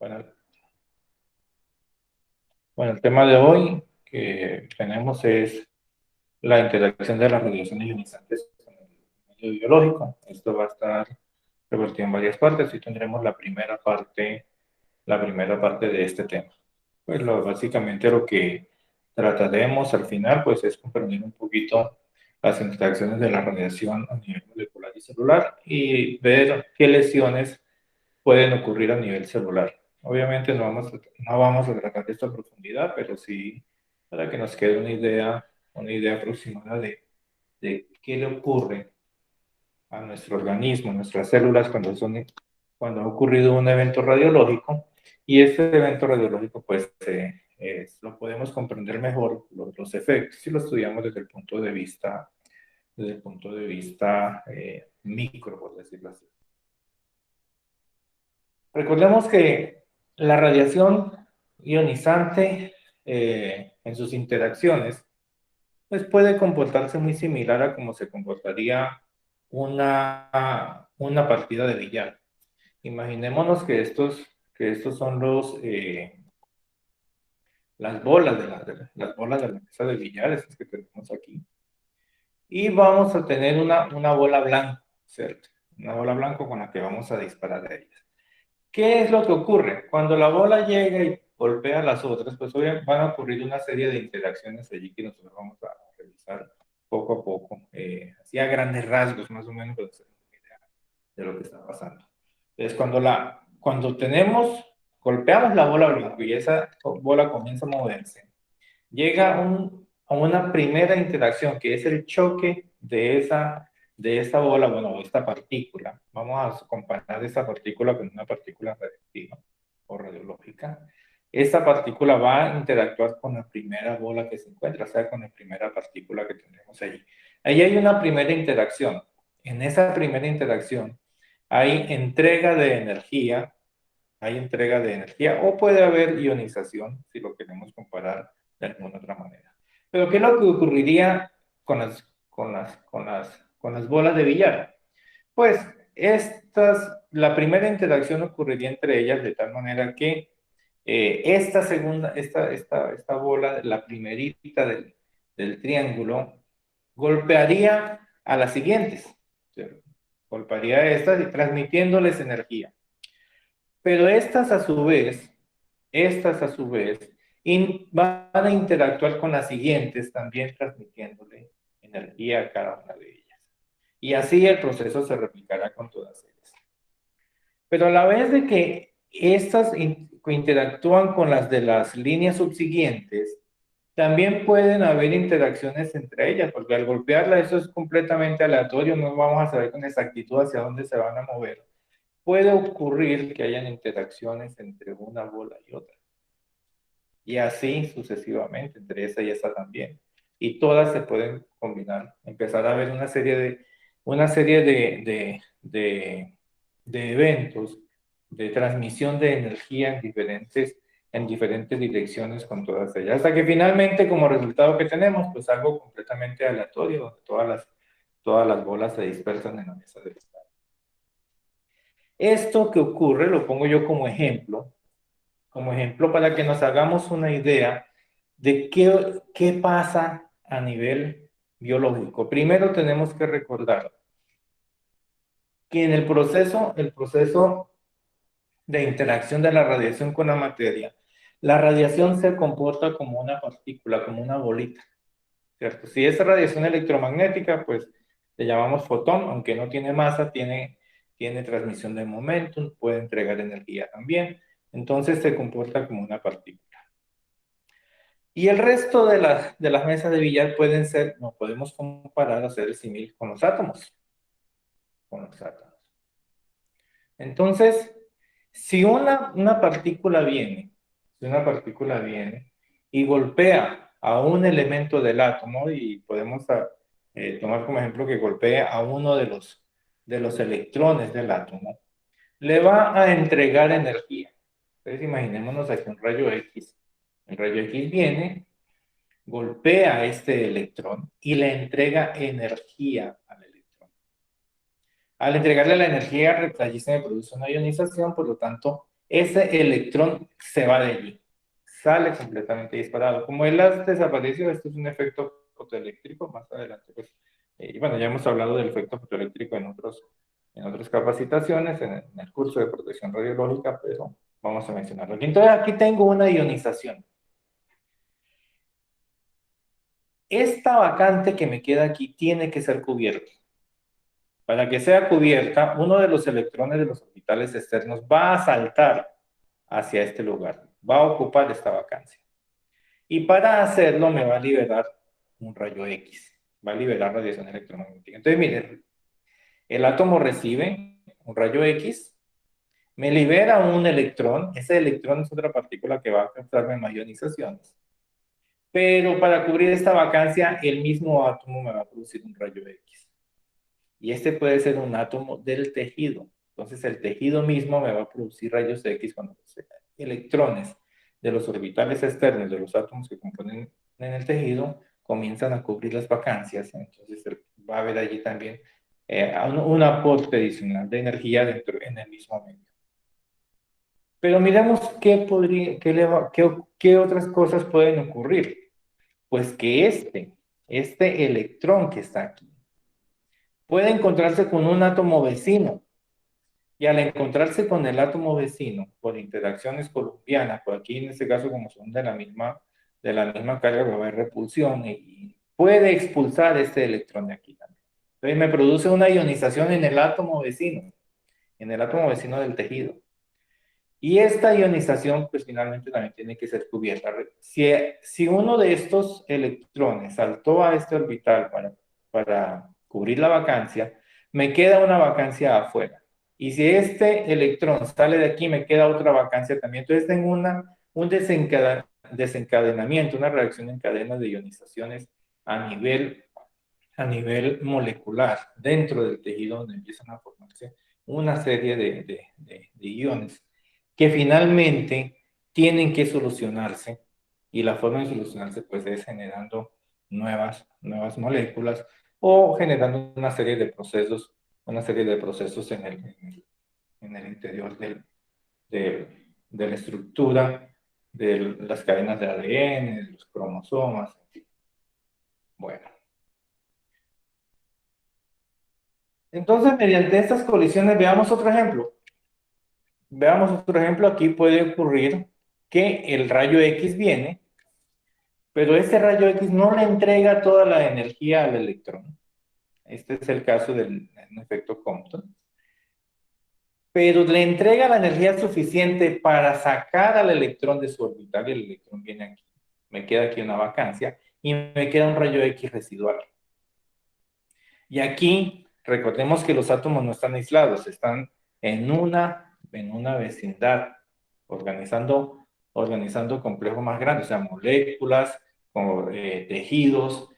Bueno, el tema de hoy que tenemos es la interacción de las radiaciones ionizantes con el medio biológico. Esto va a estar repartido en varias partes y tendremos la primera parte de este tema. Pues básicamente lo que trataremos al final pues es comprender un poquito las interacciones de la radiación a nivel molecular y celular y ver qué lesiones pueden ocurrir a nivel celular. Obviamente no vamos a tratar esto a profundidad, pero sí para que nos quede una idea aproximada de qué le ocurre a nuestro organismo, a nuestras células cuando ha ocurrido un evento radiológico. Y este evento radiológico, pues, lo podemos comprender mejor, los efectos, si lo estudiamos desde el punto de vista micro, por decirlo así. Recordemos que la radiación ionizante en sus interacciones pues puede comportarse muy similar a como se comportaría una partida de billar. Imaginémonos que estos son las bolas las bolas de la mesa de billar, estas que tenemos aquí. Y vamos a tener una bola blanca, ¿cierto? Una bola blanca con la que vamos a disparar a ellas. ¿Qué es lo que ocurre? Cuando la bola llega y golpea a las otras, pues van a ocurrir una serie de interacciones allí que nosotros vamos a revisar poco a poco, así a grandes rasgos, más o menos, para hacer una idea de lo que está pasando. Entonces, golpeamos la bola blanca y esa bola comienza a moverse, llega a una primera interacción, que es el choque de esa bola, bueno, esta partícula. Vamos a comparar esta partícula con una partícula radiactiva o radiológica. Esta partícula va a interactuar con la primera bola que se encuentra, o sea, con la primera partícula que tenemos allí. Ahí hay una primera interacción. En esa primera interacción hay entrega de energía o puede haber ionización si lo queremos comparar de alguna otra manera. Pero ¿qué es lo que ocurriría con las bolas de billar? Pues la primera interacción ocurriría entre ellas de tal manera que esta bola, la primerita del triángulo, golpearía a las siguientes. ¿Cierto? Golpearía a estas y transmitiéndoles energía. Pero estas a su vez, van a interactuar con las siguientes, también transmitiéndole energía a cada una de ellas. Y así el proceso se replicará con todas ellas. Pero a la vez de que estas interactúan con las de las líneas subsiguientes, también pueden haber interacciones entre ellas, porque al golpearla eso es completamente aleatorio, no vamos a saber con exactitud hacia dónde se van a mover. Puede ocurrir que hayan interacciones entre una bola y otra. Y así sucesivamente, entre esa y esa también. Y todas se pueden combinar. Empezar a ver una serie de eventos de transmisión de energía en diferentes direcciones con todas ellas. Hasta que finalmente, como resultado que tenemos, pues algo completamente aleatorio, donde todas las bolas se dispersan en la mesa de estar. Esto que ocurre lo pongo yo como ejemplo para que nos hagamos una idea de qué pasa a nivel biológico. Primero tenemos que recordar que en el proceso de interacción de la radiación con la materia, la radiación se comporta como una partícula, como una bolita, ¿cierto? Si es radiación electromagnética, pues le llamamos fotón, aunque no tiene masa, tiene transmisión de momentum, puede entregar energía también, entonces se comporta como una partícula. Y el resto de las mesas de billar no podemos comparar, hacer el símil con los átomos. Con los átomos. Entonces, si si una partícula viene y golpea a un elemento del átomo, y podemos tomar como ejemplo que golpea a uno de los electrones del átomo, le va a entregar energía. Entonces, imaginémonos aquí un rayo X. El rayo X viene, golpea a este electrón y le entrega energía al electrón. Al entregarle la energía, allí se produce una ionización, por lo tanto, ese electrón se va de allí, sale completamente disparado. Como él las desapareció, esto es un efecto fotoeléctrico, más adelante, pues, y bueno, ya hemos hablado del efecto fotoeléctrico en otras capacitaciones, en el curso de protección radiológica, pero vamos a mencionarlo aquí. Entonces aquí tengo una ionización. Esta vacante que me queda aquí tiene que ser cubierta. Para que sea cubierta, uno de los electrones de los orbitales externos va a saltar hacia este lugar, va a ocupar esta vacancia. Y para hacerlo me va a liberar un rayo X, va a liberar radiación electromagnética. Entonces, miren, el átomo recibe un rayo X, me libera un electrón, ese electrón es otra partícula que va a causarme más ionizaciones. Pero para cubrir esta vacancia, el mismo átomo me va a producir un rayo X. Y este puede ser un átomo del tejido. Entonces el tejido mismo me va a producir rayos X cuando los electrones de los orbitales externos de los átomos que componen en el tejido comienzan a cubrir las vacancias. Entonces va a haber allí también un aporte adicional de energía dentro, en el mismo medio. Pero miremos qué otras cosas pueden ocurrir. Pues que este electrón que está aquí, puede encontrarse con un átomo vecino. Y al encontrarse con el átomo vecino por interacciones columbianas, por aquí en este caso como son de la misma carga, va a haber repulsión y puede expulsar este electrón de aquí también. Entonces me produce una ionización en el átomo vecino del tejido. Y esta ionización, pues finalmente también tiene que ser cubierta. Si uno de estos electrones saltó a este orbital para cubrir la vacancia, me queda una vacancia afuera. Y si este electrón sale de aquí, me queda otra vacancia también. Entonces tengo un desencadenamiento, una reacción en cadena de ionizaciones a nivel a nivel molecular dentro del tejido donde empiezan a formarse una serie de iones que finalmente tienen que solucionarse y la forma de solucionarse pues es generando nuevas moléculas o generando una serie de procesos en el interior de la estructura de las cadenas de ADN, de los cromosomas. Bueno. Entonces, mediante estas colisiones, veamos otro ejemplo. Veamos otro ejemplo. Aquí puede ocurrir que el rayo X viene, pero este rayo X no le entrega toda la energía al electrón. Este es el caso del efecto Compton. Pero le entrega la energía suficiente para sacar al electrón de su orbital y el electrón viene aquí. Me queda aquí una vacancia y me queda un rayo X residual. Y aquí, recordemos que los átomos no están aislados, están en una vecindad, organizando complejos más grandes, o sea, moléculas, tejidos,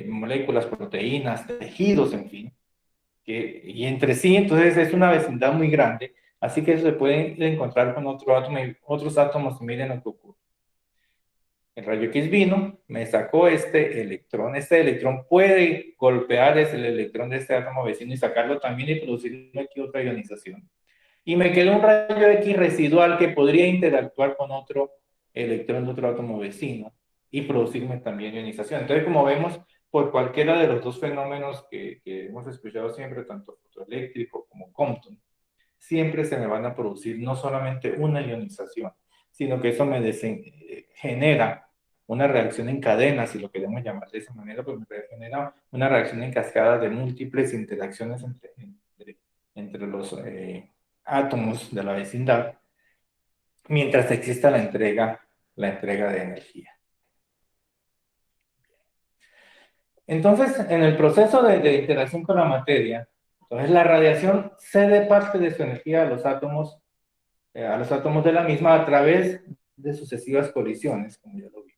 moléculas, proteínas, tejidos, en fin. Y entre sí, entonces es una vecindad muy grande, así que se pueden encontrar con otro átomo y otros átomos, miren lo que ocurre. El rayo X vino, me sacó este electrón. Este electrón puede golpear el electrón de este átomo vecino y sacarlo también y producirme aquí otra ionización. Y me quedó un rayo X residual que podría interactuar con otro electrón de otro átomo vecino y producirme también ionización. Entonces, como vemos, por cualquiera de los dos fenómenos que hemos escuchado siempre, tanto fotoeléctrico como Compton, siempre se me van a producir no solamente una ionización, sino que eso genera una reacción en cadena, si lo queremos llamar de esa manera, pues me genera una reacción en cascada de múltiples interacciones entre los átomos de la vecindad, mientras exista la entrega de energía. Entonces, en el proceso de interacción con la materia, entonces la radiación cede parte de su energía a los átomos de la misma a través de sucesivas colisiones, como ya lo vimos,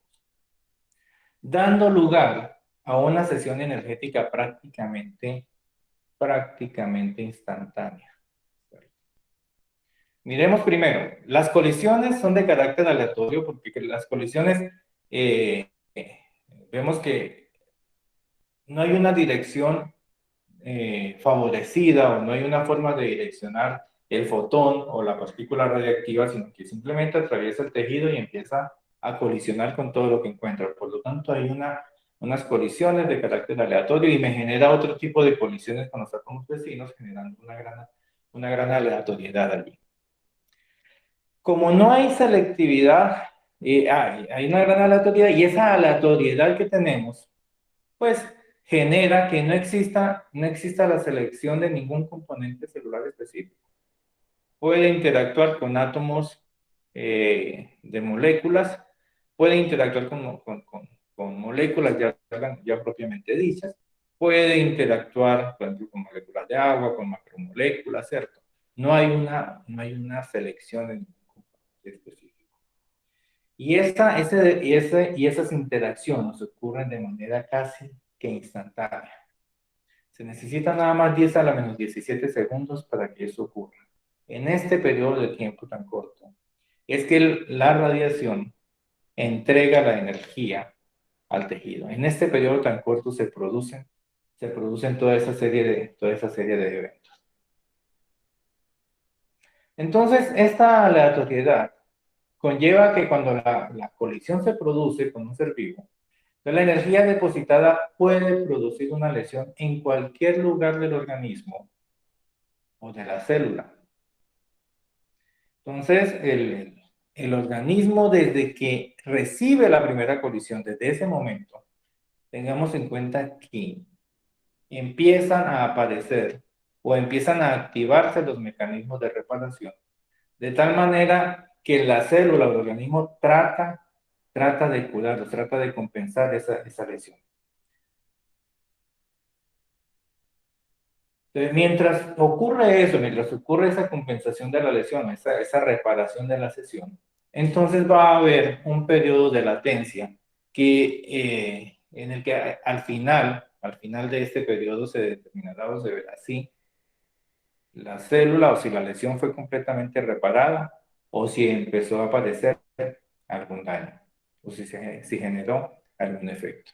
dando lugar a una sesión energética prácticamente instantánea. Miremos primero, las colisiones son de carácter aleatorio porque las colisiones vemos que no hay una dirección favorecida o no hay una forma de direccionar el fotón o la partícula radiactiva, sino que simplemente atraviesa el tejido y empieza a colisionar con todo lo que encuentra. Por lo tanto, hay unas colisiones de carácter aleatorio y me genera otro tipo de colisiones con los átomos vecinos, generando una gran aleatoriedad allí. Como no hay selectividad, hay una gran aleatoriedad y esa aleatoriedad que tenemos, pues genera que no exista la selección de ningún componente celular específico. Puede interactuar con átomos de moléculas, puede interactuar con moléculas ya propiamente dichas, puede interactuar, por ejemplo, con moléculas de agua, con macromoléculas, ¿cierto? No hay una selección de ningún componente específico. Y esas interacciones ocurren de manera casi que instantánea. Se necesita nada más 10 a la menos 17 segundos para que eso ocurra. En este periodo de tiempo tan corto, es que la radiación entrega la energía al tejido. En este periodo tan corto se producen toda esa serie de eventos. Entonces, esta aleatoriedad conlleva que cuando la colisión se produce con un ser vivo, la energía depositada puede producir una lesión en cualquier lugar del organismo o de la célula. Entonces, el organismo desde que recibe la primera colisión, desde ese momento, tengamos en cuenta que empiezan a aparecer o empiezan a activarse los mecanismos de reparación, de tal manera que la célula o el organismo trata de curarlo, trata de compensar esa lesión. Entonces, mientras ocurre esa compensación de la lesión, esa reparación de la lesión, entonces va a haber un periodo de latencia en el que al final de este periodo se determinará o se verá si la célula o si la lesión fue completamente reparada o si empezó a aparecer algún daño o si generó algún efecto.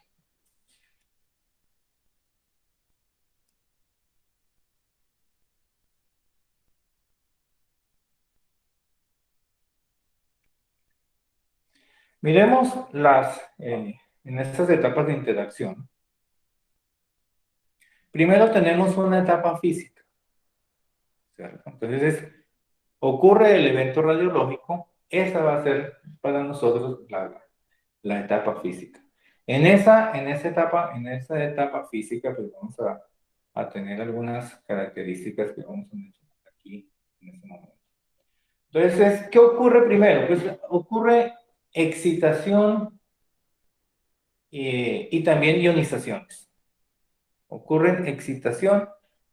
Miremos en estas etapas de interacción. Primero tenemos una etapa física, ¿cierto? Entonces, ocurre el evento radiológico, esa va a ser para nosotros la etapa física. En esa etapa física, pues vamos a tener algunas características que vamos a mencionar aquí en este momento. Entonces, ¿qué ocurre primero? Pues ocurre excitación y también ionizaciones. Ocurren excitación,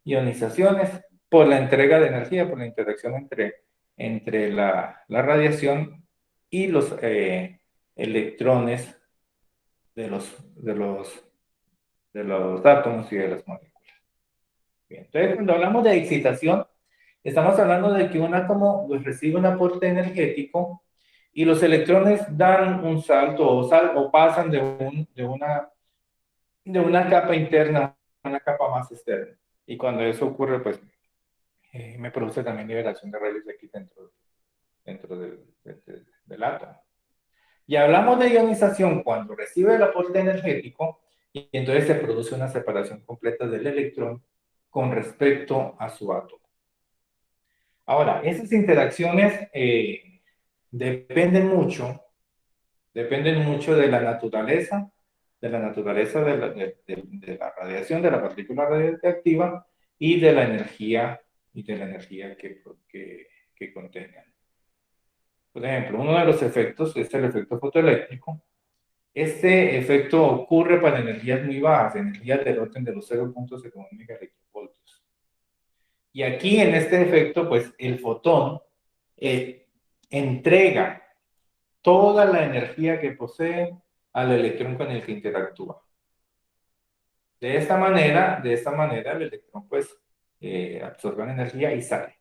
ionizaciones por la entrega de energía, por la interacción entre la radiación y los electrones de los átomos y de las moléculas. Bien, entonces, cuando hablamos de excitación, estamos hablando de que un átomo pues, recibe un aporte energético y los electrones dan un salto o pasan de una capa interna a una capa más externa. Y cuando eso ocurre, pues me produce también liberación de rayos X dentro del átomo. Y hablamos de ionización cuando recibe el aporte energético y entonces se produce una separación completa del electrón con respecto a su átomo. Ahora, esas interacciones dependen mucho de la naturaleza, de la radiación, de la partícula radiactiva y de la energía que contengan. Por ejemplo, uno de los efectos es el efecto fotoeléctrico. Este efecto ocurre para energías muy bajas, energías del orden de los 0.01 megaelectrovoltios. Y aquí en este efecto, pues el fotón entrega toda la energía que posee al electrón con el que interactúa. De esta manera el electrón pues absorbe la energía y sale.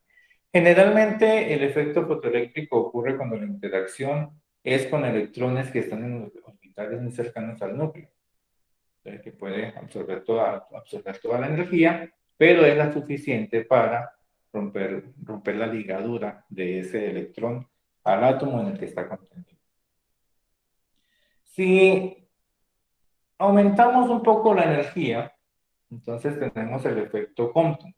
Generalmente el efecto fotoeléctrico ocurre cuando la interacción es con electrones que están en orbitales muy cercanos al núcleo, que puede absorber toda la energía, pero es la suficiente para romper la ligadura de ese electrón al átomo en el que está contenido. Si aumentamos un poco la energía, entonces tenemos el efecto Compton.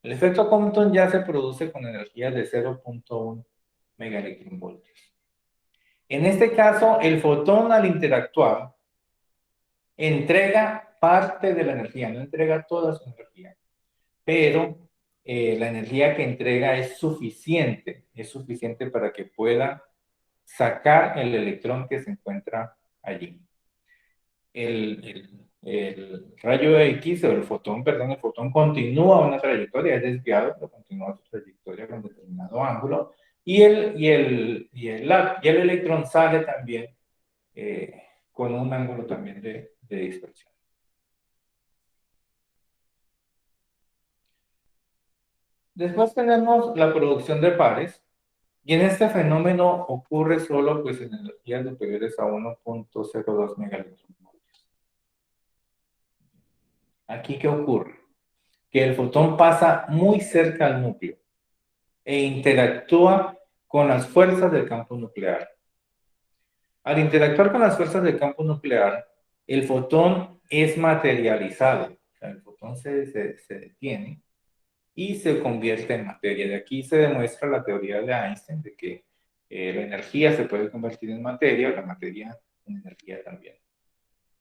El efecto Compton ya se produce con energía de 0.1 megaelectronvoltios. En este caso, el fotón al interactuar entrega parte de la energía, no entrega toda su energía, pero la energía que entrega es suficiente para que pueda sacar el electrón que se encuentra allí. El rayo X o el fotón, perdón, el fotón continúa una trayectoria, es desviado, pero continúa su trayectoria con determinado ángulo, y el electrón sale también con un ángulo también de dispersión. Después tenemos la producción de pares, y en este fenómeno ocurre solo pues, en energías superiores a 1.02 megaelectronvoltios. ¿Aquí qué ocurre? Que el fotón pasa muy cerca al núcleo e interactúa con las fuerzas del campo nuclear. Al interactuar con las fuerzas del campo nuclear, el fotón es materializado, o sea, el fotón se detiene y se convierte en materia. De aquí se demuestra la teoría de Einstein de que la energía se puede convertir en materia, o la materia en energía también.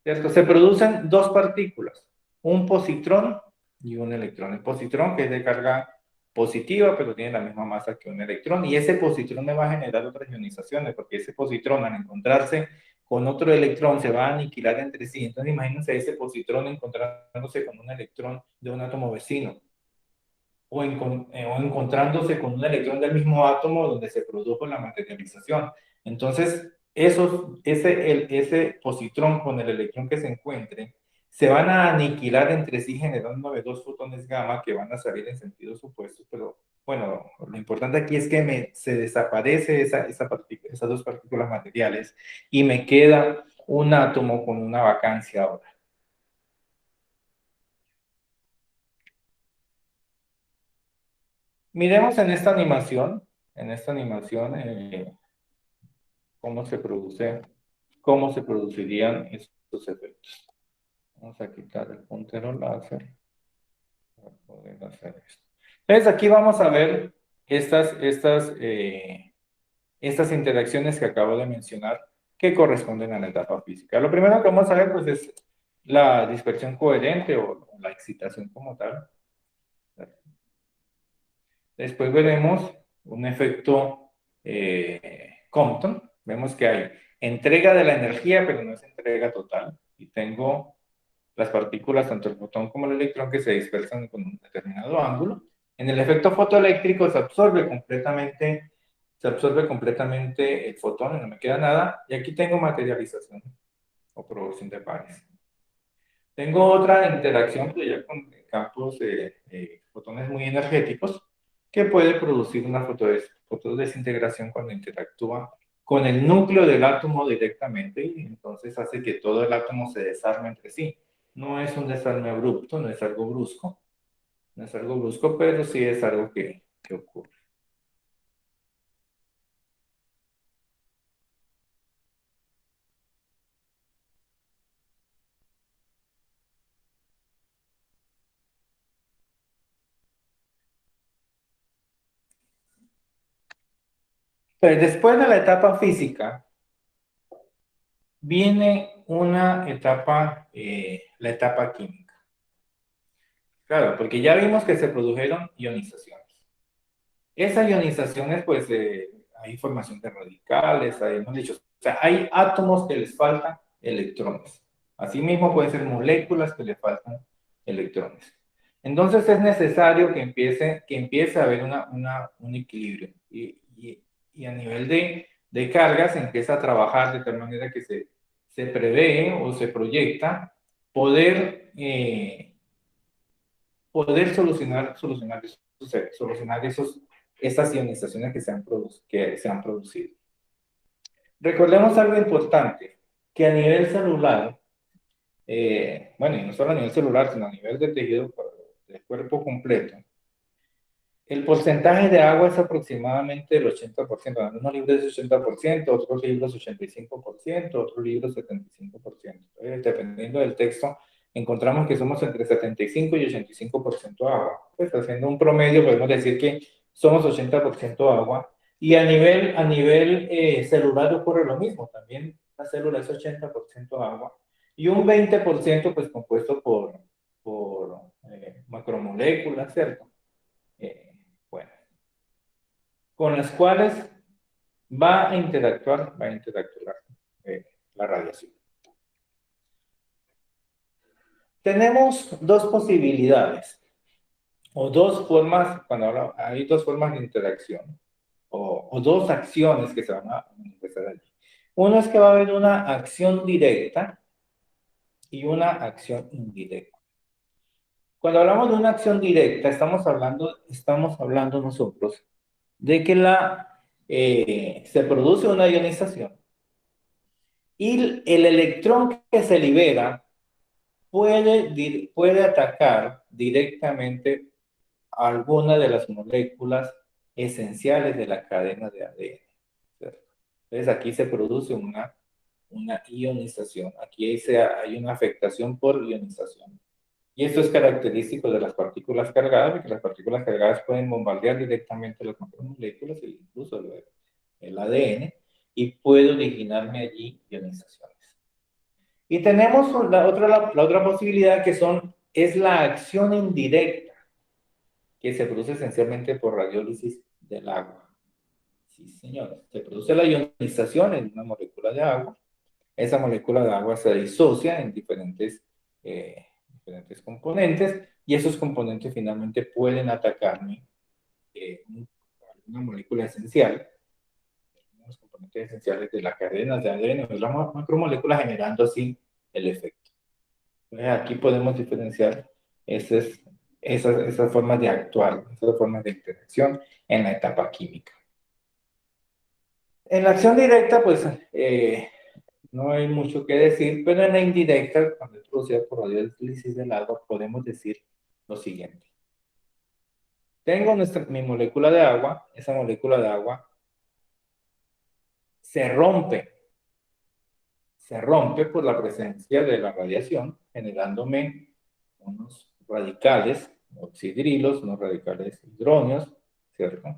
¿Cierto? Se producen dos partículas, un positrón y un electrón. El positrón, que es de carga positiva, pero tiene la misma masa que un electrón, y ese positrón me va a generar otras ionizaciones, porque ese positrón, al encontrarse con otro electrón, se va a aniquilar entre sí. Entonces, imagínense ese positrón encontrándose con un electrón de un átomo vecino, o encontrándose con un electrón del mismo átomo donde se produjo la materialización. Entonces, ese positrón con el electrón que se encuentre se van a aniquilar entre sí generando dos fotones gamma que van a salir en sentidos opuestos, pero bueno, lo importante aquí es que se desaparece esas dos partículas materiales y me queda un átomo con una vacancia ahora. Miremos en esta animación, cómo se producirían estos efectos. Vamos a quitar el puntero láser para poder hacer esto. Entonces aquí vamos a ver estas interacciones que acabo de mencionar que corresponden a la etapa física. Lo primero que vamos a ver pues, es la dispersión coherente o la excitación como tal. Después veremos un efecto Compton. Vemos que hay entrega de la energía, pero no es entrega total. Y tengo las partículas, tanto el fotón como el electrón, que se dispersan con un determinado ángulo. En el efecto fotoeléctrico se absorbe completamente el fotón y no me queda nada. Y aquí tengo materialización o producción de pares. Tengo otra interacción pues, ya con campos de fotones muy energéticos que puede producir una fotodesintegración cuando interactúa con el núcleo del átomo directamente y entonces hace que todo el átomo se desarme entre sí. No es un desarme abrupto, no es algo brusco, pero sí es algo que ocurre. Pero después de la etapa física, viene una etapa, la etapa química. Claro, porque ya vimos que se produjeron ionizaciones. Esas ionizaciones, pues, hay formación de radicales, hemos dicho, o sea, hay átomos que les faltan electrones. Asimismo, pueden ser moléculas que le faltan electrones. Entonces, es necesario que empiece a haber un equilibrio. Y a nivel de carga se empieza a trabajar de tal manera que se prevé o se proyecta poder solucionar esas ionizaciones que se han producido. Recordemos algo importante, que a nivel celular, bueno, y no solo a nivel celular, sino a nivel del tejido del cuerpo completo, el porcentaje de agua es aproximadamente el 80%. En algunos libros es 80%, otros libros 85%, otros libros 75%. Dependiendo del texto, encontramos que somos entre 75 y 85% agua. Pues haciendo un promedio podemos decir que somos 80% agua. Y a nivel celular ocurre lo mismo. También la célula es 80% agua. Y un 20% pues compuesto por macromoléculas, ¿cierto? Eh, bueno, con las cuales va a interactuar la radiación. Tenemos dos posibilidades, o dos formas, hay dos formas de interacción, o dos acciones que se van a manifestar allí. Uno es que va a haber una acción directa y una acción indirecta. Cuando hablamos de una acción directa, estamos hablando nosotros de que se produce una ionización y el electrón que se libera puede atacar directamente a alguna de las moléculas esenciales de la cadena de ADN, ¿cierto? Entonces aquí se produce una ionización, aquí hay una afectación por ionización. Y esto es característico de las partículas cargadas, porque las partículas cargadas pueden bombardear directamente las macromoléculas e incluso el ADN, y puede originarme allí ionizaciones. Y tenemos la otra posibilidad es la acción indirecta, que se produce esencialmente por radiólisis del agua. Sí, señores, se produce la ionización en una molécula de agua. Esa molécula de agua se disocia en diferentes componentes, y esos componentes finalmente pueden atacarme una molécula esencial, los componentes esenciales de las cadenas de ADN o de las macromoléculas, generando así el efecto. Aquí podemos diferenciar esas formas de actuar, esas formas de interacción en la etapa química. En la acción directa, pues no hay mucho que decir, pero en la indirecta, cuando es producida por radiólisis del agua, podemos decir lo siguiente. Tengo mi molécula de agua, esa molécula de agua se rompe por la presencia de la radiación, generándome unos radicales oxidrilos, unos radicales hidróneos, ¿cierto?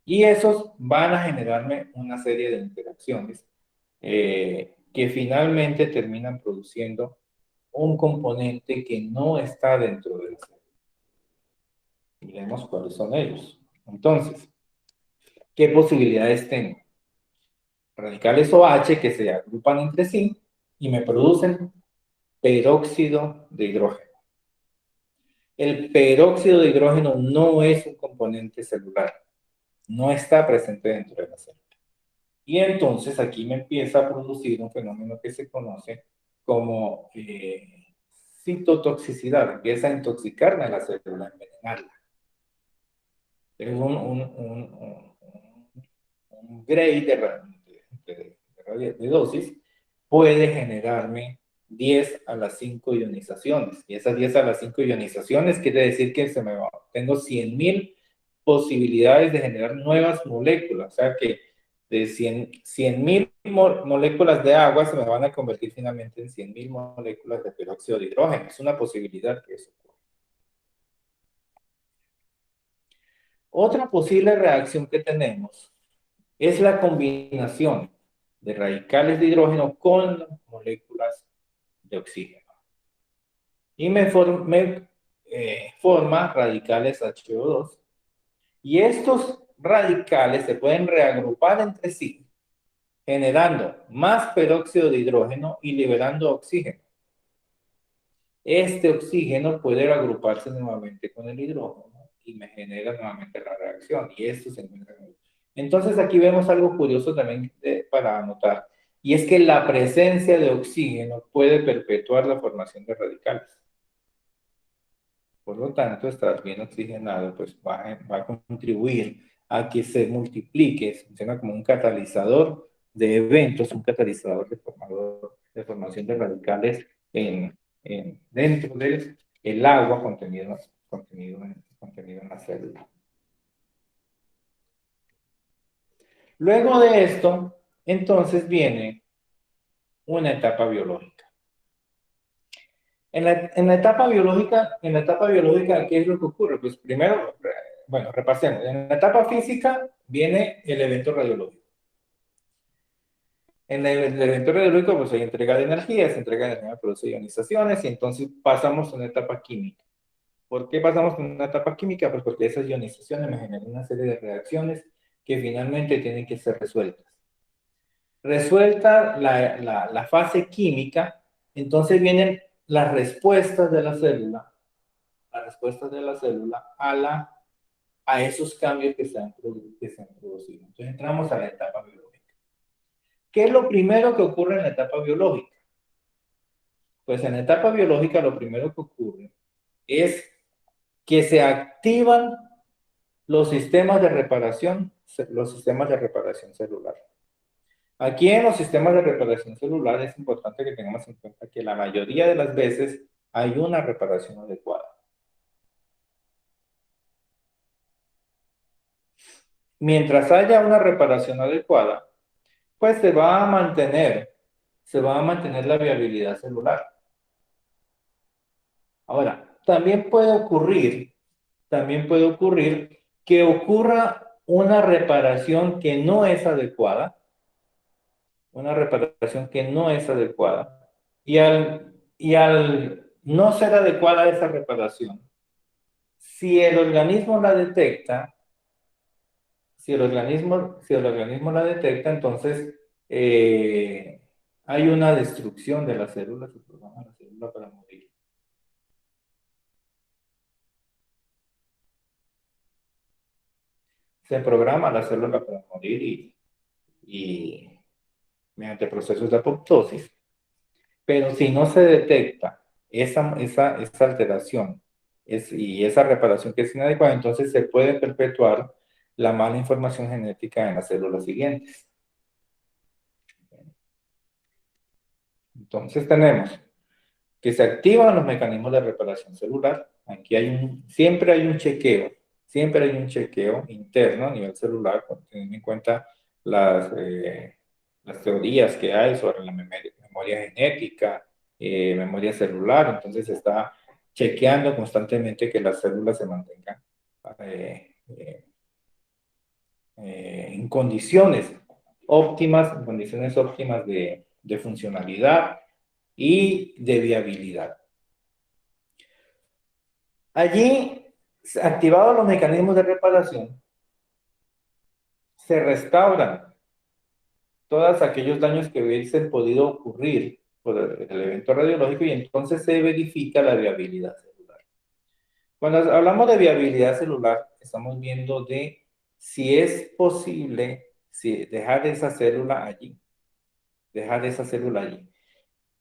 Y esos van a generarme una serie de interacciones que finalmente terminan produciendo un componente que no está dentro de la célula. Miremos cuáles son ellos. Entonces, ¿qué posibilidades tengo? Radicales OH que se agrupan entre sí y me producen peróxido de hidrógeno. El peróxido de hidrógeno no es un componente celular, no está presente dentro de la célula. Y entonces aquí me empieza a producir un fenómeno que se conoce como citotoxicidad. Empieza a intoxicarme a la célula, envenenarla. Es un grade de dosis puede generarme 10 a las 5 ionizaciones. Y esas 10 a las 5 ionizaciones quiere decir que tengo 100.000 posibilidades de generar nuevas moléculas. O sea que de 100.000 moléculas de agua se me van a convertir finalmente en 100.000 moléculas de peróxido de hidrógeno. Es una posibilidad que eso ocurra. Otra posible reacción que tenemos es la combinación de radicales de hidrógeno con moléculas de oxígeno. Y me forma radicales HO2. Y estos radicales se pueden reagrupar entre sí, generando más peróxido de hidrógeno y liberando oxígeno. Este oxígeno puede agruparse nuevamente con el hidrógeno y me genera nuevamente la reacción. Y esto se encuentra en el... Entonces aquí vemos algo curioso también para anotar. Y es que la presencia de oxígeno puede perpetuar la formación de radicales. Por lo tanto, estar bien oxigenado pues va a contribuir a que se multiplique, funciona como un catalizador de eventos, un catalizador de formación de radicales dentro del agua contenido en la célula. Luego de esto, entonces viene una etapa biológica. En la etapa biológica, ¿qué es lo que ocurre? Pues primero, bueno, repasemos. En la etapa física viene el evento radiológico. En el evento radiológico, pues hay entrega de energía, esa entrega de energía produce ionizaciones y entonces pasamos a una etapa química. ¿Por qué pasamos a una etapa química? Pues porque esas ionizaciones me generan una serie de reacciones que finalmente tienen que ser resueltas. Resuelta la fase química, entonces vienen las respuestas de la célula, a esos cambios que se han producido. Entonces entramos a la etapa biológica. ¿Qué es lo primero que ocurre en la etapa biológica? Pues en la etapa biológica lo primero que ocurre es que se activan los sistemas de reparación celular. Aquí en los sistemas de reparación celular es importante que tengamos en cuenta que la mayoría de las veces hay una reparación adecuada. Mientras haya una reparación adecuada, pues se va a mantener la viabilidad celular. Ahora, también puede ocurrir que ocurra una reparación que no es adecuada, y al no ser adecuada esa reparación, si el organismo la detecta, si el organismo la detecta, entonces hay una destrucción de las células, se programa la célula para morir. Se programa la célula para morir y mediante procesos de apoptosis. Pero si no se detecta esa alteración y esa reparación que es inadecuada, entonces se puede perpetuar la mala información genética en las células siguientes. Entonces tenemos que se activan los mecanismos de reparación celular. Aquí siempre hay un chequeo interno a nivel celular, teniendo en cuenta las, eh, las teorías que hay sobre la memoria genética, memoria celular. Entonces se está chequeando constantemente que las células se mantengan eh, eh, en condiciones óptimas de funcionalidad y de viabilidad. Allí, activados los mecanismos de reparación, se restauran todos aquellos daños que hubiesen podido ocurrir por el evento radiológico y entonces se verifica la viabilidad celular. Cuando hablamos de viabilidad celular, estamos viendo de si es posible dejar esa célula allí.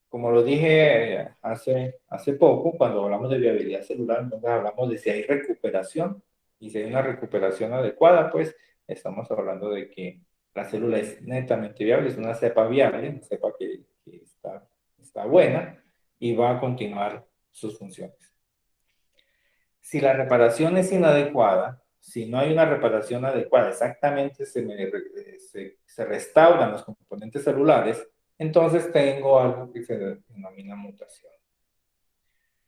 Como lo dije hace poco, cuando hablamos de viabilidad celular, entonces hablamos de si hay recuperación, y si hay una recuperación adecuada, pues estamos hablando de que la célula es netamente viable, es una cepa viable, una cepa que está buena y va a continuar sus funciones. Si la reparación es inadecuada, si no hay una reparación adecuada, exactamente se restauran los componentes celulares, entonces tengo algo que se denomina mutación.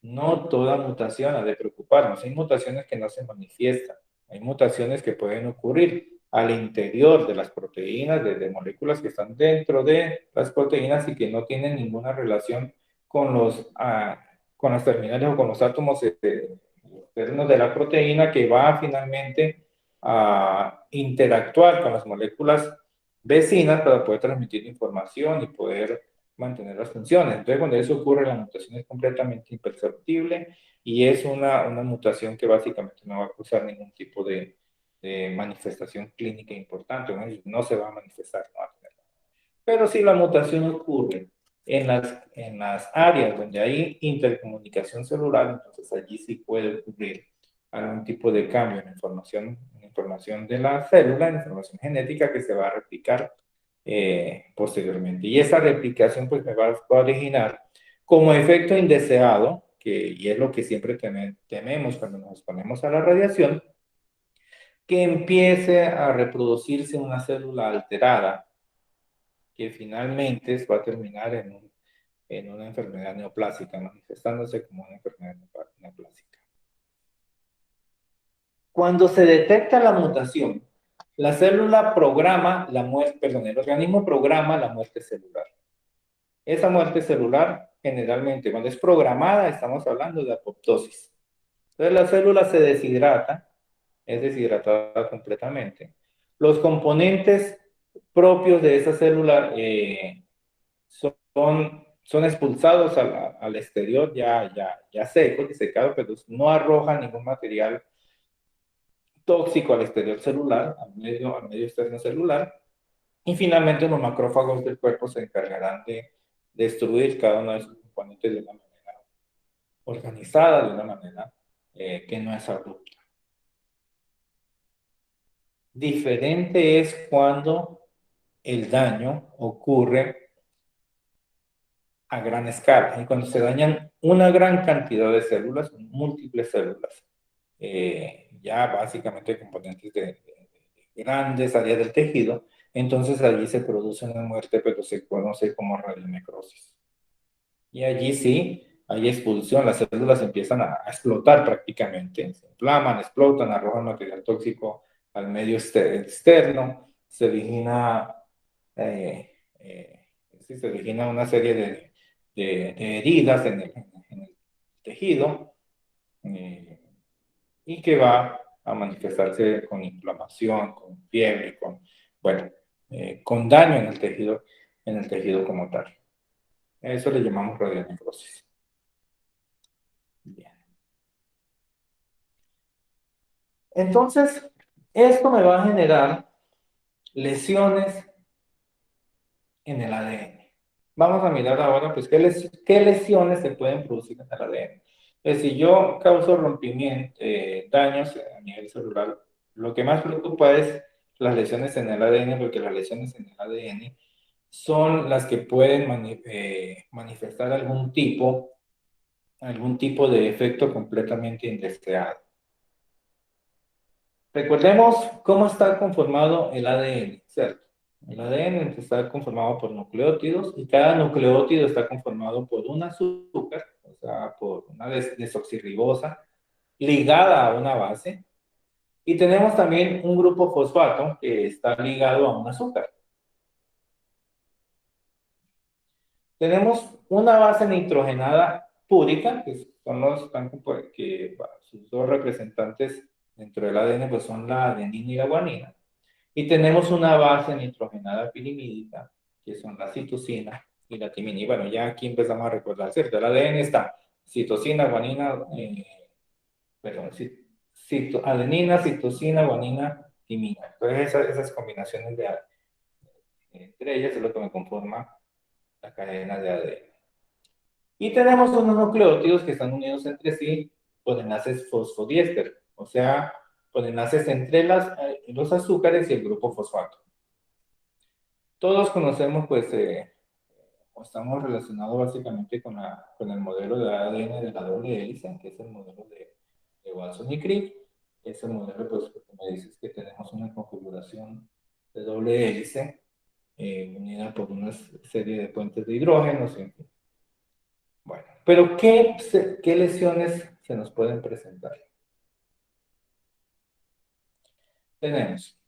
No toda mutación ha de preocuparnos. Hay mutaciones que no se manifiestan. Hay mutaciones que pueden ocurrir al interior de las proteínas, de moléculas que están dentro de las proteínas y que no tienen ninguna relación con las terminales o con los átomos externos de la proteína, que va finalmente a interactuar con las moléculas vecinas para poder transmitir información y poder mantener las funciones. Entonces, cuando eso ocurre, la mutación es completamente imperceptible y es una mutación que básicamente no va a causar ningún tipo de manifestación clínica importante, no se va a manifestar, no va a tener. Pero si la mutación ocurre en las áreas donde hay intercomunicación celular, entonces allí sí puede ocurrir algún tipo de cambio en información de la célula, en información genética que se va a replicar posteriormente. Y esa replicación pues me va a originar como efecto indeseado, y es lo que siempre tememos cuando nos exponemos a la radiación, que empiece a reproducirse una célula alterada que finalmente va a terminar en una enfermedad neoplásica, manifestándose como una enfermedad neoplásica. Cuando se detecta la mutación, la célula programa la muerte, perdón, el organismo programa la muerte celular. Esa muerte celular, generalmente, cuando es programada, estamos hablando de apoptosis. Entonces la célula se deshidrata, es deshidratada completamente. Los componentes propios de esa célula son expulsados al exterior ya secos y secados, pero no arrojan ningún material tóxico al exterior celular, al medio externo celular. Y finalmente los macrófagos del cuerpo se encargarán de destruir cada uno de esos componentes de una manera organizada, de una manera que no es abrupta. Diferente es cuando el daño ocurre a gran escala y cuando se dañan una gran cantidad de células, múltiples células, ya básicamente componentes de grandes áreas del tejido, entonces allí se produce una muerte, pero se conoce como radionecrosis. Y allí sí, hay expulsión, las células empiezan a explotar prácticamente, se inflaman, explotan, arrojan material tóxico al medio externo, se origina, eh, eh, sí, se origina una serie de heridas en el tejido y que va a manifestarse con inflamación, con fiebre, bueno, con daño en el tejido como tal. A eso le llamamos radionecrosis. Bien. Entonces, esto me va a generar lesiones en el ADN. Vamos a mirar ahora, pues, qué lesiones se pueden producir en el ADN. Pues, si yo causo rompimiento, daños a nivel celular, lo que más preocupa es las lesiones en el ADN, porque las lesiones en el ADN son las que pueden manifestar algún tipo de efecto completamente indeseado. Recordemos cómo está conformado el ADN, ¿cierto? El ADN está conformado por nucleótidos y cada nucleótido está conformado por un azúcar, o sea, por una desoxirribosa ligada a una base. Y tenemos también un grupo fosfato que está ligado a un azúcar. Tenemos una base nitrogenada púrica, que son que sus dos representantes dentro del ADN pues son la adenina y la guanina. Y tenemos una base nitrogenada pirimídica, que son la citosina y la timina. Y bueno, ya aquí empezamos a recordar, ¿cierto? El ADN está citosina, guanina, perdón, adenina, citosina, guanina, timina. Entonces esas combinaciones entre ellas es lo que me conforma la cadena de ADN. Y tenemos unos nucleótidos que están unidos entre sí por enlaces fosfodiéster, o sea, por enlaces entre los azúcares y el grupo fosfato. Todos conocemos, pues, o estamos relacionados básicamente con el modelo de ADN de la doble hélice, que es el modelo de Watson y Crick. Ese modelo, pues, me dices que tenemos una configuración de doble hélice unida por una serie de puentes de hidrógenos, en fin. Bueno, pero ¿qué lesiones se nos pueden presentar? Tenemos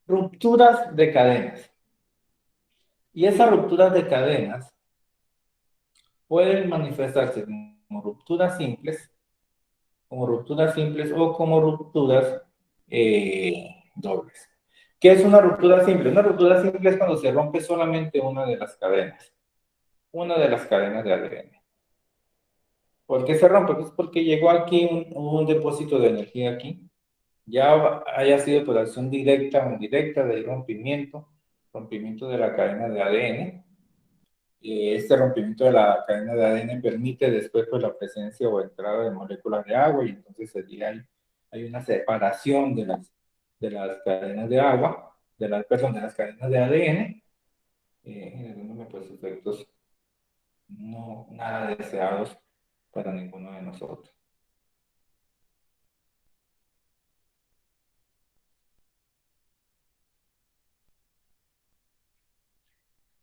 rupturas de cadenas. Y esas rupturas de cadenas pueden manifestarse como rupturas simples o como rupturas dobles. ¿Qué es una ruptura simple? Una ruptura simple es cuando se rompe solamente una de las cadenas de ADN. ¿Por qué se rompe? Pues porque llegó aquí un depósito de energía aquí, ya haya sido por acción directa o indirecta del rompimiento de la cadena de ADN. Este rompimiento de la cadena de ADN permite después pues, la presencia o entrada de moléculas de agua y entonces allí hay una separación de las cadenas de agua, perdón, de las cadenas de ADN, generándome pues efectos no nada deseados para ninguno de nosotros.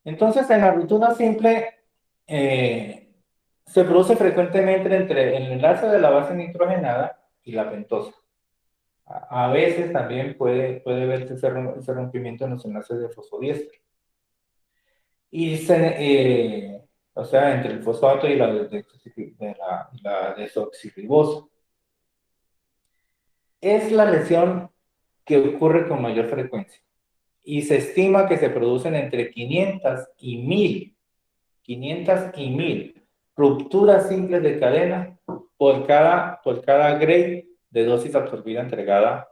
Entonces, en la ruptura simple, se produce frecuentemente entre el enlace de la base nitrogenada y la pentosa. A veces también puede verse ese rompimiento en los enlaces de fosfodiéster. Y o sea, entre el fosfato y la desoxirribosa. Es la lesión que ocurre con mayor frecuencia y se estima que se producen entre 500 y 1000 rupturas simples de cadena por cada gray de dosis absorbida entregada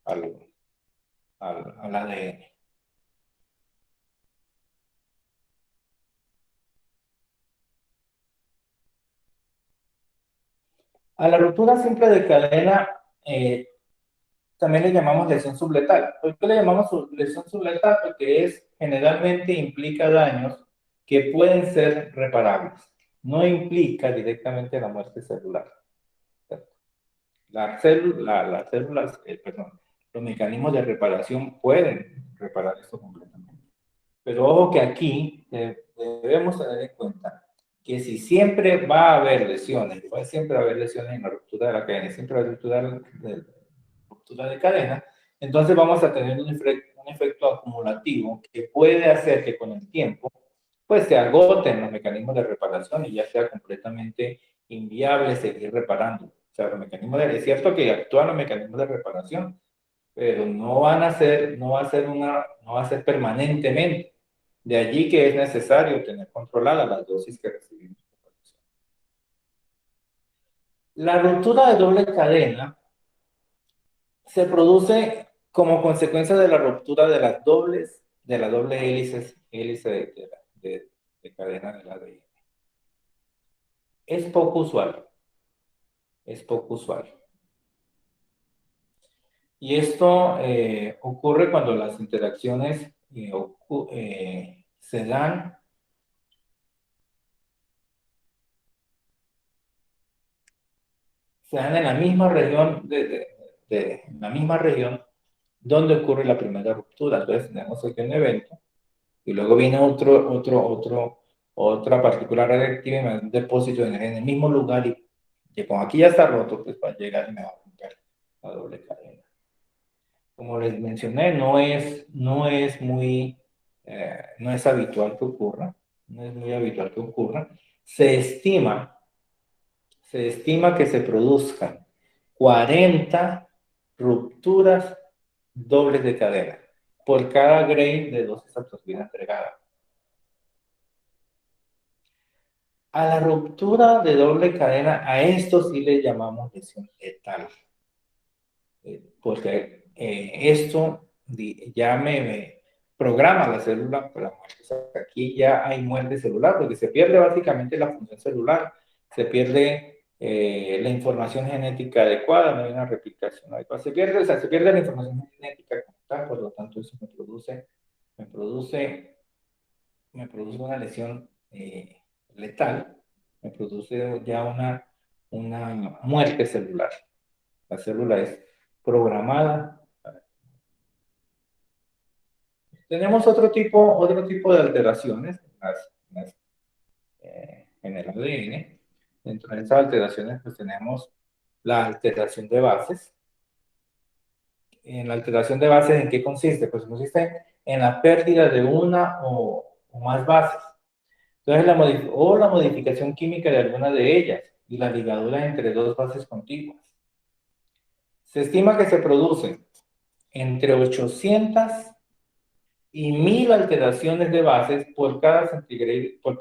al ADN. A la ruptura simple de cadena también le llamamos lesión subletal. ¿Por qué le llamamos lesión subletal? Porque generalmente implica daños que pueden ser reparables. No implica directamente la muerte celular. Las células, perdón, los mecanismos de reparación pueden reparar esto completamente. Pero ojo que aquí debemos tener en cuenta que si siempre va a haber lesiones, va siempre a haber lesiones en la ruptura de la cadena, siempre va a haber ruptura de cadena, entonces vamos a tener un efecto acumulativo que puede hacer que con el tiempo pues se agoten los mecanismos de reparación y ya sea completamente inviable seguir reparando. O sea, es cierto que actúan los mecanismos de reparación, pero no va a ser permanentemente. De allí que es necesario tener controladas las dosis que recibimos. La ruptura de doble cadena se produce como consecuencia de la ruptura de la doble hélice de cadena del ADN. Es poco usual, es poco usual. Y esto ocurre cuando las interacciones se dan en la misma región en la misma región donde ocurre la primera ruptura. Entonces tenemos aquí un evento y luego viene otra partícula radiactiva y un depósito en el mismo lugar y que como aquí ya está roto, pues va a llegar y me va a romper la doble cadena. Como les mencioné, no es habitual que ocurra, no es muy habitual que ocurra. Se estima, se estima que se produzcan 40 rupturas dobles de cadena por cada grain de dosis absorbida entregada. A la ruptura de doble cadena, a esto sí le llamamos lesión letal, porque esto ya me programa la célula para la muerte. O sea, aquí ya hay muerte celular, porque se pierde básicamente la función celular, se pierde la información genética adecuada, no hay una replicación adecuada, se pierde la información genética como tal, por lo tanto eso me produce, me produce una lesión letal, me produce ya una muerte celular. La célula es programada. Tenemos otro tipo de alteraciones en el ADN. Dentro de esas alteraciones, pues tenemos la alteración de bases. En la alteración de bases, ¿en qué consiste? Pues consiste en la pérdida de una o más bases. Entonces, la modificación química de alguna de ellas y la ligadura entre dos bases contiguas. Se estima que se producen entre 800 y 1000 alteraciones de bases por cada centigrade, por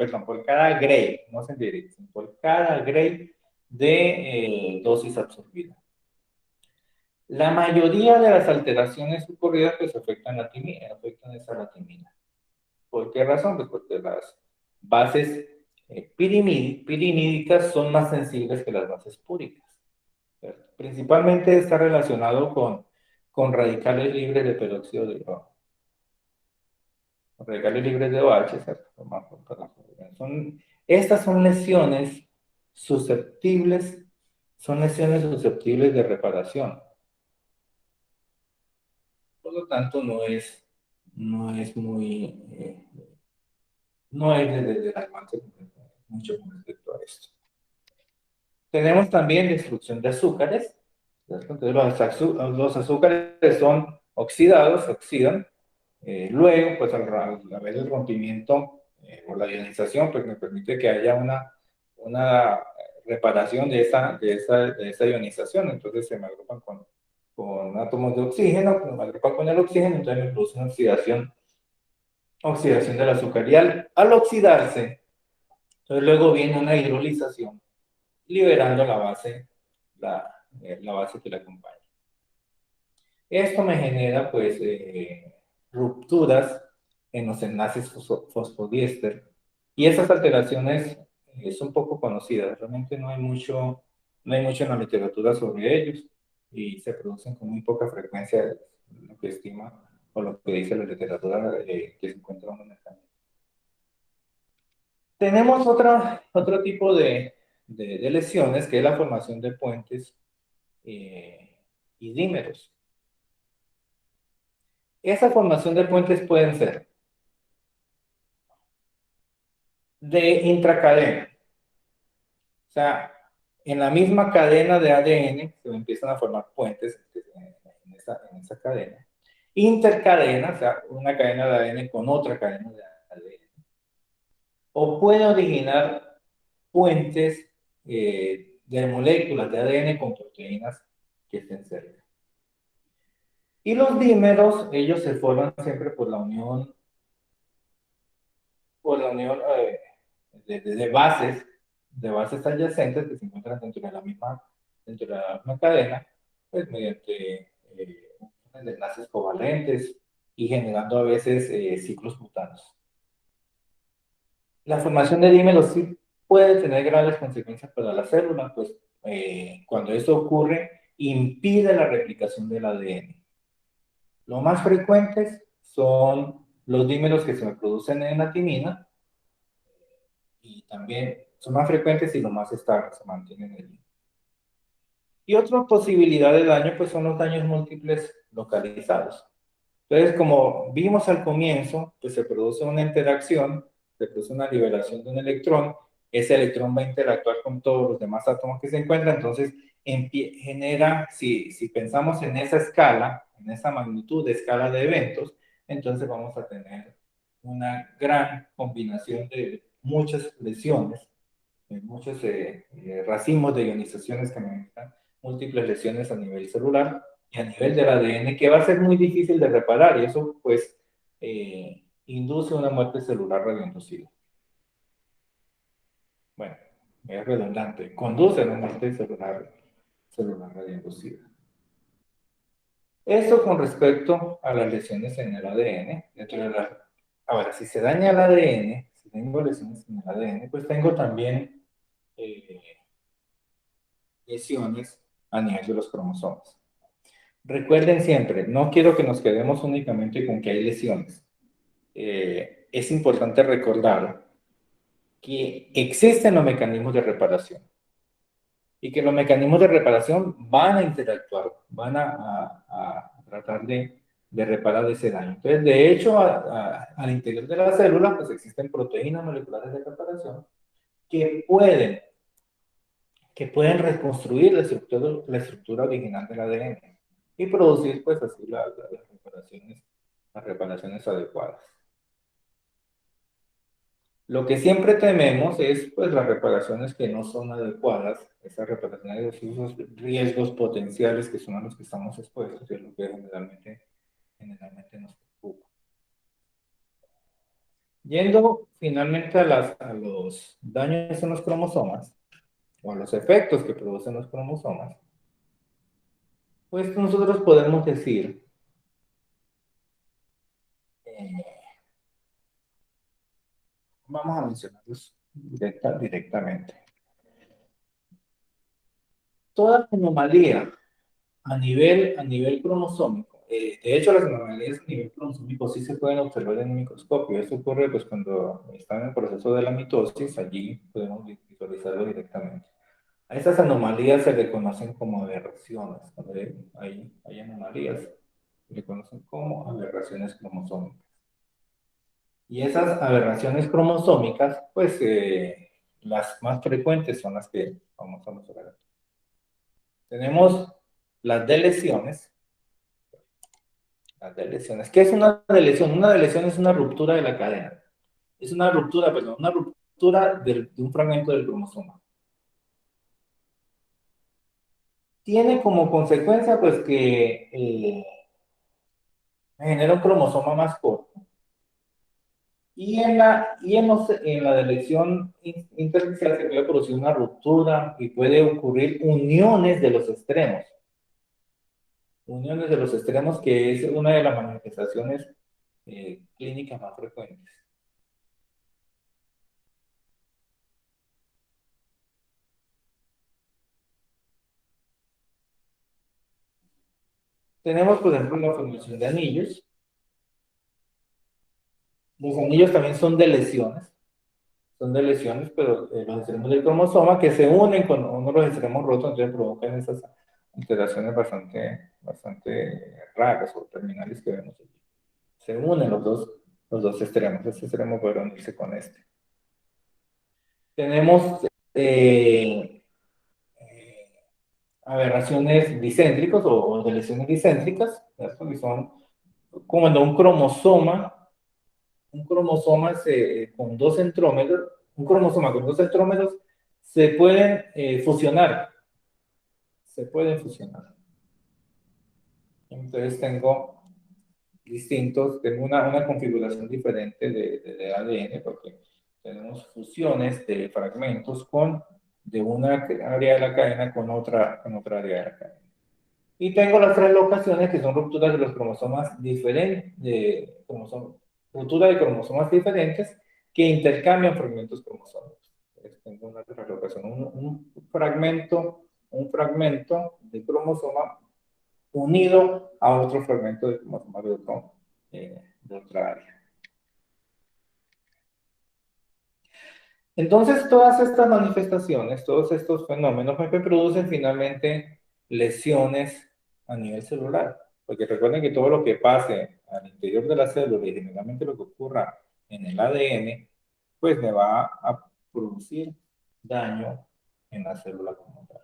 cada gray, no centigrade, sino por cada gray de dosis absorbida. La mayoría de las alteraciones ocurridas pues afectan esa la timina. ¿Por qué razón? Pues porque las bases pirinídicas son más sensibles que las bases púricas. Principalmente está relacionado con radicales libres de peróxido de hidrógeno. Radicales libres de OH, ¿cierto? Estas son lesiones susceptibles de reparación. Por lo tanto, no es muy, no es de alarmante mucho con respecto a esto. Tenemos también destrucción de azúcares. Entonces, los azúcares son oxidados, se oxidan. Luego, pues a vez del rompimiento o la ionización, pues me permite que haya una reparación de esa ionización. Entonces se me agrupan con átomos de oxígeno, me agrupan con el oxígeno, entonces me produce una oxidación del azúcar. Y al oxidarse, entonces luego viene una hidrolización, liberando la base que la acompaña. Esto me genera, pues, rupturas en los enlaces fosfodiéster. Y esas alteraciones son poco conocidas. Realmente no hay mucho en la literatura sobre ellos y se producen con muy poca frecuencia, lo que estima o lo que dice la literatura que se encuentra en el camino. Tenemos otro tipo de lesiones, que es la formación de puentes y dímeros. Esa formación de puentes pueden ser de intracadena, o sea, en la misma cadena de ADN se empiezan a formar puentes en esa cadena. Intercadena, o sea, una cadena de ADN con otra cadena de ADN. O puede originar puentes de moléculas de ADN con proteínas que estén cerca. Y los dímeros, ellos se forman siempre por la unión de bases adyacentes que se encuentran dentro de la misma cadena, pues mediante enlaces covalentes y generando a veces ciclos mutanos. La formación de dímeros sí puede tener graves consecuencias para la célula, pues cuando esto ocurre, impide la replicación del ADN. Los más frecuentes son los dímeros que se producen en la timina y también son más frecuentes y los más estables se mantienen allí. Y otra posibilidad de daño pues son los daños múltiples localizados. Entonces, como vimos al comienzo, pues se produce una interacción, se produce una liberación de un electrón, ese electrón va a interactuar con todos los demás átomos que se encuentran, entonces genera, si pensamos en esa escala, en esa magnitud de escala de eventos, entonces vamos a tener una gran combinación de muchas lesiones, muchos racimos de ionizaciones que necesitan múltiples lesiones a nivel celular y a nivel del ADN, que va a ser muy difícil de reparar, y eso pues induce una muerte celular radioinducida. Bueno, es redundante, conduce a una muerte celular radioinducida. Esto con respecto a las lesiones en el ADN. Ahora, si se daña el ADN, si tengo lesiones en el ADN, pues tengo también eh, lesiones a nivel de los cromosomas. Recuerden siempre, no quiero que nos quedemos únicamente con que hay lesiones. Es importante recordar que existen los mecanismos de reparación y que los mecanismos de reparación van a interactuar, van a tratar de reparar ese daño. Entonces, de hecho, al interior de la célula, pues existen proteínas moleculares de reparación que pueden reconstruir la estructura original del ADN y producir, pues, así las reparaciones adecuadas. Lo que siempre tememos es, pues, las reparaciones que no son adecuadas, esas reparaciones de esos riesgos potenciales que son a los que estamos expuestos, y es lo que generalmente nos preocupa. Yendo finalmente a los daños en los cromosomas, o a los efectos que producen los cromosomas, pues nosotros podemos decir, vamos a mencionarlos directamente. Toda anomalía a nivel cromosómico, de hecho las anomalías a nivel cromosómico sí se pueden observar en el microscopio. Esto ocurre pues cuando está en el proceso de la mitosis, allí podemos visualizarlo directamente. A estas anomalías se le conocen como aberraciones. Cuando hay anomalías, se le conocen como aberraciones cromosómicas. Y esas aberraciones cromosómicas, pues las más frecuentes son las que vamos a mostrar. Tenemos las deleciones. Las deleciones. ¿Qué es una deleción? Una deleción es una ruptura de la cadena. Es una ruptura, perdón, una ruptura de un fragmento del cromosoma. Tiene como consecuencia, pues, que genera un cromosoma más corto. En la deleción intersticial se puede producir una ruptura y puede ocurrir uniones de los extremos. Uniones de los extremos, que es una de las manifestaciones clínicas más frecuentes. Tenemos, por ejemplo, la formación de anillos. Los anillos también son de lesiones, pero los extremos del cromosoma que se unen con uno de los extremos rotos, entonces provocan esas alteraciones bastante raras o terminales que vemos aquí. Se unen los dos extremos, este extremo puede unirse con este. Tenemos eh, aberraciones dicéntricos o de lesiones dicéntricas, que son cuando un cromosoma con dos centrómeros, un cromosoma con dos centrómeros se pueden fusionar, se pueden fusionar. Entonces tengo una configuración diferente de ADN porque tenemos fusiones de fragmentos de una área de la cadena con otra área de la cadena. Y tengo las tres locaciones que son rupturas de los cromosomas diferentes, ruptura de cromosomas diferentes que intercambian fragmentos cromosómicos. Entonces, tengo una translocación, un fragmento de cromosoma unido a otro fragmento de cromosoma de otra área. Entonces, todas estas manifestaciones, todos estos fenómenos me producen finalmente lesiones a nivel celular. Porque recuerden que todo lo que pase al interior de la célula y generalmente lo que ocurra en el ADN, pues me va a producir daño en la célula como tal.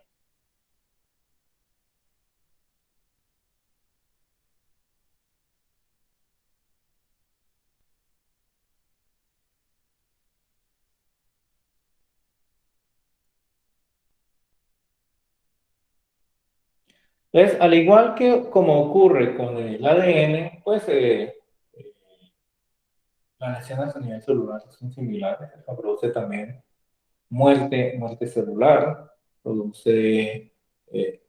Entonces, al igual que como ocurre con el ADN, pues las lesiones a nivel celular son similares. Esto produce también muerte celular, produce, eh,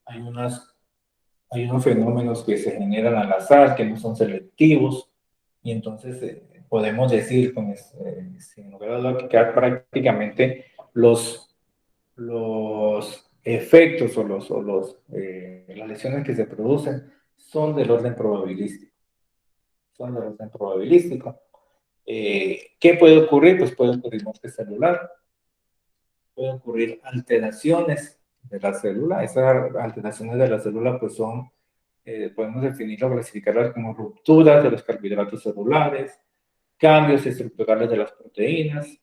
hay, hay unos fenómenos que se generan al azar, que no son selectivos, y entonces podemos decir, sin lugar a dudas, que prácticamente los efectos las lesiones que se producen son del orden probabilístico. Son del orden probabilístico. ¿Qué puede ocurrir? Pues puede ocurrir muerte celular, pueden ocurrir alteraciones de la célula. Esas alteraciones de la célula pues podemos definirlas, clasificarlas como rupturas de los carbohidratos celulares, cambios estructurales de las proteínas,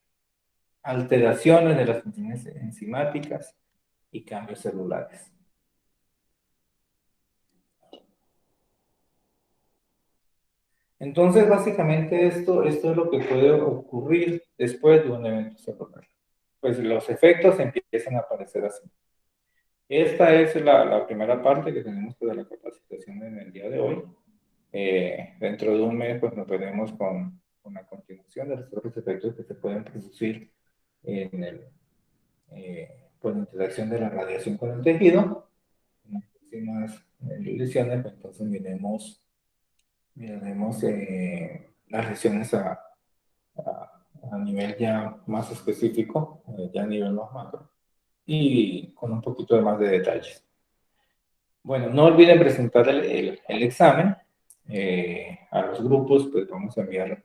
alteraciones de las funciones enzimáticas y cambios celulares. Entonces, básicamente esto es lo que puede ocurrir después de un evento celular. Pues los efectos empiezan a aparecer así. Esta es la primera parte que tenemos para la capacitación en el día de hoy. Dentro de un mes, pues nos veremos con la continuación de los otros efectos que se pueden producir por interacción de la radiación con el tejido. En las próximas lecciones, pues, entonces miraremos las lesiones a nivel ya más específico, ya a nivel más macro, y con un poquito de más de detalles. Bueno, no olviden presentar el examen a los grupos, pues vamos a enviar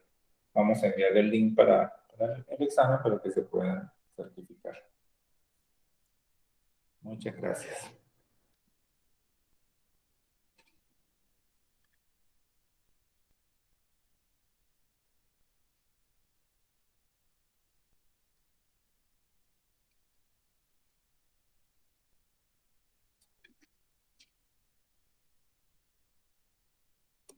el link para el examen para que se puedan certificar. Muchas gracias.